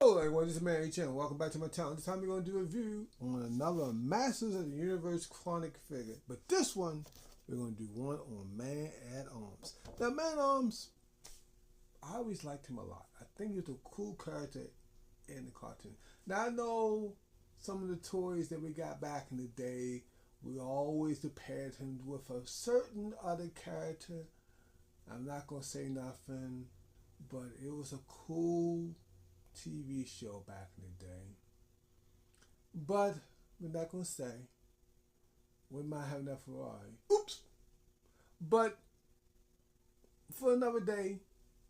Hello everyone, this is Mary Chen. Welcome back to my channel. This time we're going to do a review on another Masters of the Universe Chronic figure. But this one, we're going to do one on Man-at-Arms. Now Man-at-Arms, I always liked him a lot. I think he's a cool character in the cartoon. Now I know some of the toys that we got back in the day, we always compared him with a certain other character. I'm not going to say nothing, but it was a cool TV show back in the day. But we're not gonna say. We might have enough variety. Oops. But for another day,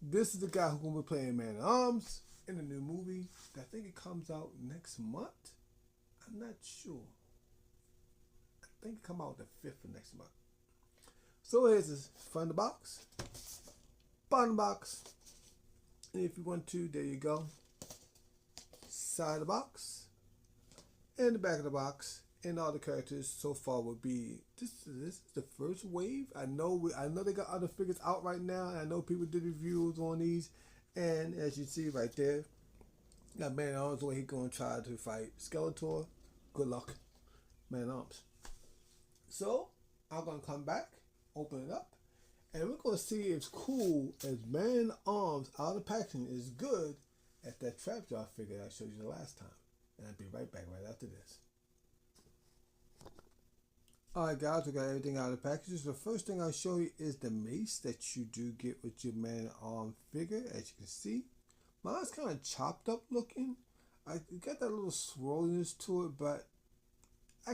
this is the guy who's gonna be playing Man at Arms in the new movie. I think it comes out next month. I'm not sure. I think it comes out the 5th of next month. So here's this front of the box, bottom box, and if you want to, there you go. Side of the box and the back of the box, and all the characters so far would be this is the first wave. I know they got other figures out right now, and I know people did reviews on these, and as you see right there, got Man at Arms where he's gonna try to fight Skeletor. Good luck, Man at Arms. So I'm gonna come back, open it up, and we're gonna see if it's cool as Man at Arms out of packaging is good at that Trapjaw figure I showed you the last time. And I'll be right back right after this. Alright guys, we got everything out of the packages. The first thing I'll show you is the mace that you do get with your Man at Arms figure. As you can see, mine's kind of chopped up looking. I got that little swirliness to it, but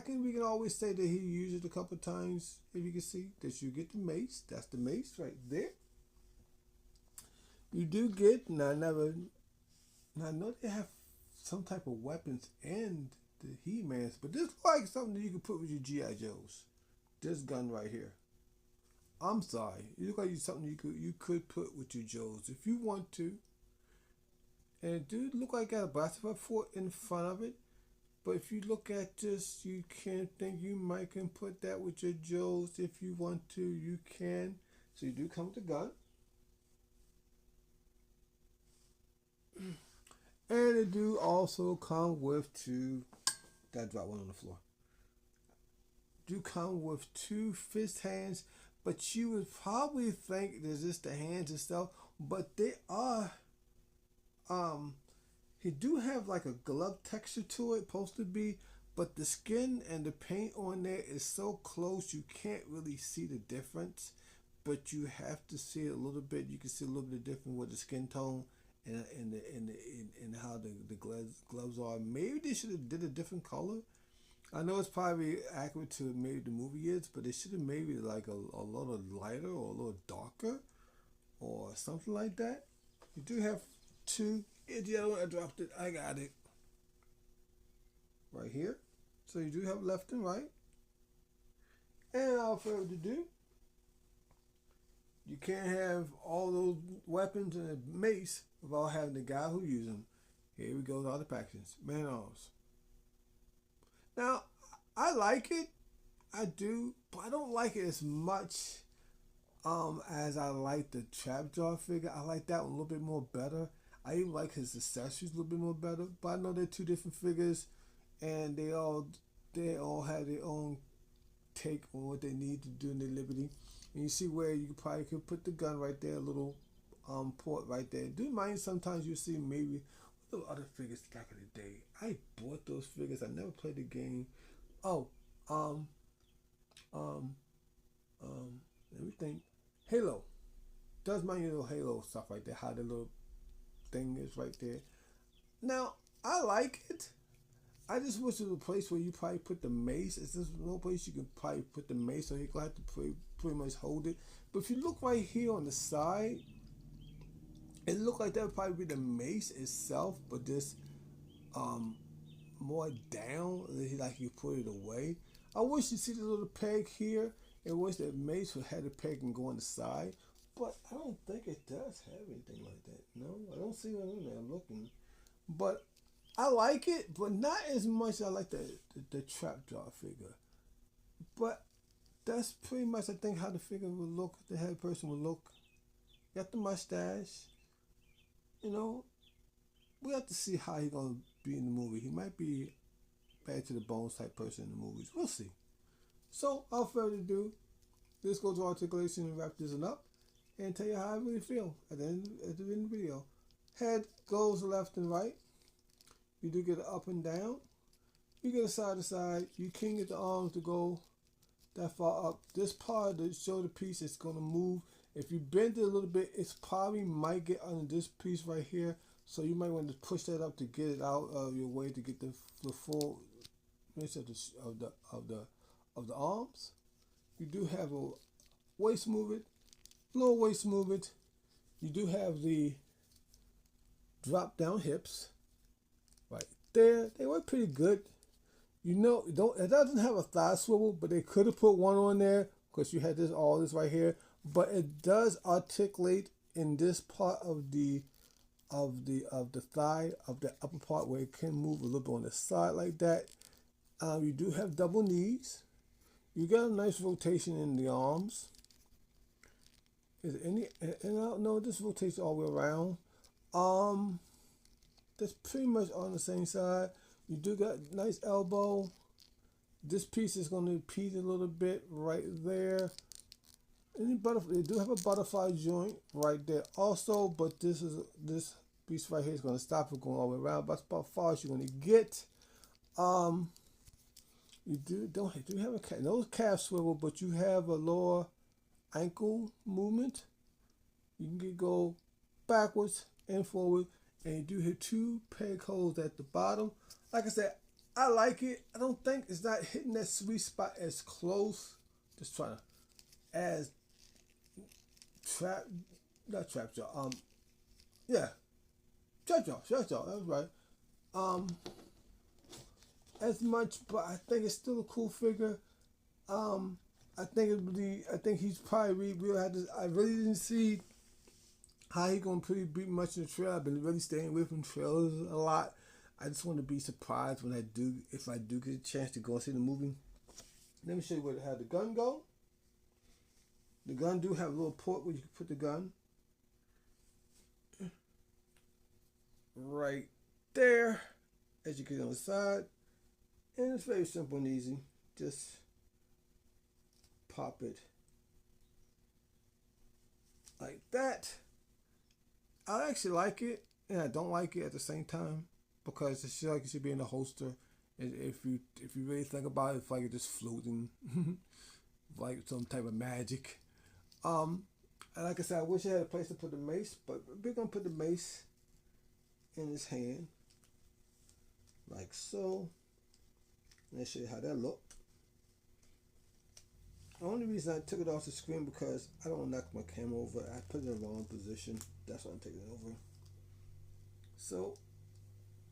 we can always say that he used it a couple times. If you can see that you get the mace. That's the mace right there. You do get, and I know they have some type of weapons and the He-Mans, but this is like something that you can put with your G.I. Joes. This gun right here. I'm sorry. It looks like something you could put with your Joes if you want to. And it do look like it got a blaster fort in front of it. But if you look at this, you can think you might can put that with your Joes if you want to. You can. So you do come with the gun. And it do also come with two, that drop one on the floor. Do come with two fist hands, but you would probably think there's just the hands itself, but they are, he do have like a glove texture to it, supposed to be, but the skin and the paint on there is so close you can't really see the difference, but you have to see it a little bit. You can see a little bit different with the skin tone and how the gloves are. Maybe they should have did a different color. I know it's probably accurate to maybe the movie is, but they should have made it like a little lighter or a little darker or something like that. You do have two. The other one I dropped it. I got it right here. So you do have left and right. And without further ado, you can't have all those weapons and a mace without having the guy who uses them. Here we go with all the packages. Man at Arms. Now, I like it. I do. But I don't like it as much as I like the Trapjaw figure. I like that one a little bit more better. I even like his accessories a little bit more better. But I know they're two different figures. And they all have their own take on what they need to do in their liberty. And you see where you probably could put the gun right there, a little port right there. Do mind sometimes you see maybe little other figures back in the day. I bought those figures. I never played the game. Oh, let me think. Halo. Does mind your little Halo stuff right there. How the little thing is right there. Now, I like it. I just wish there was a place where you probably put the mace. Is this no place you can probably put the mace, so you're gonna have to pretty much hold it. But if you look right here on the side, it looked like that would probably be the mace itself, but this more down, like you put it away. I wish you see the little peg here. I wish that mace would have the peg and go on the side, but I don't think it does have anything like that. No, I don't see one in there. I'm looking, but I like it, but not as much as I like the Trapjaw figure. But that's pretty much, I think, how the figure would look, the head person would look. Got the mustache, you know, we have to see how he's gonna be in the movie. He might be bad to the bones type person in the movies. We'll see. So, without further ado, let's go to articulation and wrap this one up and tell you how I really feel at the end of the video. Head goes left and right. You do get an up and down. You get a side to side. You can get the arms to go that far up. This part of the shoulder piece is going to move. If you bend it a little bit, it's probably might get under this piece right here. So you might want to push that up to get it out of your way to get the full range of the arms. You do have a waist movement, low waist movement. You do have the drop down hips right there. They were pretty good. You know, it doesn't have a thigh swivel, but they could have put one on there because you had all this right here. But it does articulate in this part of the thigh, of the upper part, where it can move a little bit on the side like that. You do have double knees. You got a nice rotation in the arms. Is there any? And I don't know. This rotates all the way around. That's pretty much on the same side. You do got nice elbow. This piece is going to repeat a little bit right there. They do have a butterfly joint right there also, but this piece right here is going to stop it going all the way around. That's about far as you're going to get. You do have no calf swivel, but you have a lower ankle movement. You can go backwards and forward, and you do hit 2 peg holes at the bottom. Like I said, I like it. I don't think it's not hitting that sweet spot as close. Just trying to as trap jaw. Trap jaw. That's right. As much, but I think it's still a cool figure. I think he's probably I really didn't see how he gonna be much in the trailer. I've been really staying away from trailers a lot. I just want to be surprised when if I do get a chance to go and see the movie. Let me show you how the gun go. The gun do have a little port where you can put the gun. Right there, as you get on the side. And it's very simple and easy. Just pop it like that. I actually like it, and I don't like it at the same time, because it's like it should be in the holster. And if you really think about it, it's like it's just floating, like some type of magic. And like I said, I wish I had a place to put the mace, but we're gonna put the mace in his hand, like so. Let's show you how that looked. The only reason I took it off the screen because I don't want to knock my camera over. I put it in the wrong position. That's why I'm taking it over. So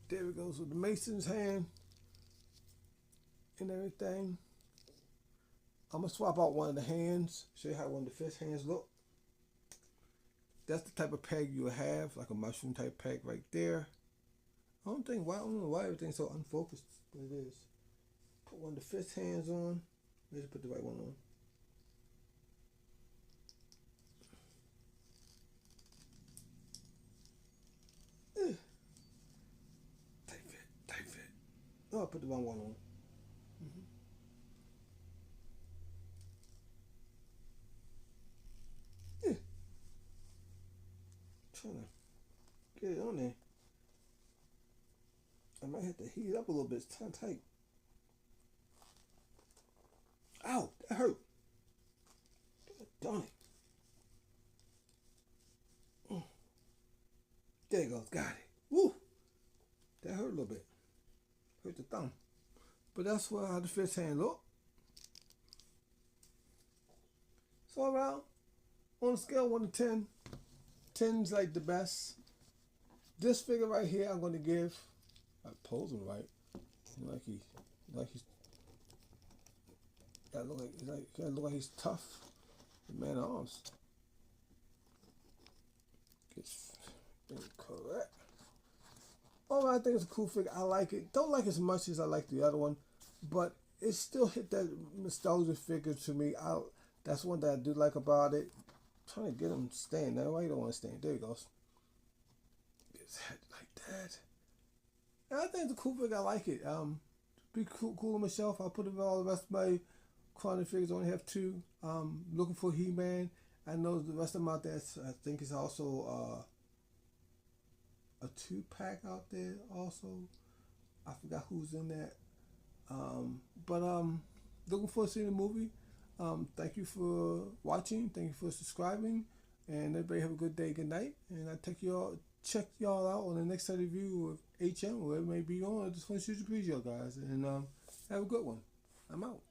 there it goes with the mason's hand and everything. I'm gonna swap out one of the hands. Show you how one of the fist hands look. That's the type of peg you have, like a mushroom type peg right there. I don't know why everything's so unfocused, but it is. Put one of the fist hands on. Let's put the right one on. Tight fit. Oh, I put the wrong one on. Trying to get it on there. I might have to heat it up a little bit. It's kind of tight. Ow, that hurt. Darn it. There you go, got it. Woo! That hurt a little bit. Hurt the thumb. But that's how the fist hand look. So around, on a scale of 1 to 10, 10's like the best. This figure right here, I'm going to give, I pose him right, like he's look like he's tough. The man of arms. Gets correct. Oh, I think it's a cool figure. I like it. Don't like it as much as I like the other one, but it still hit that nostalgia figure to me. That's one that I do like about it. I'm trying to get him to stand. Now, why you don't want to stand? There he goes. Get his head like that. And I think it's a cool figure. I like it. Be cool on my shelf. I'll put it all the rest of my Chronic figures. I only have two. Looking for He-Man. I know the rest of them out there. I think it's also a 2-pack out there also. I forgot who's in that. But looking forward to seeing the movie. Thank you for watching. Thank you for subscribing. And everybody have a good day, good night. And I check y'all out on the next set of review of HM, where it may be on. I just want to shoot your breeze, y'all guys. And have a good one. I'm out.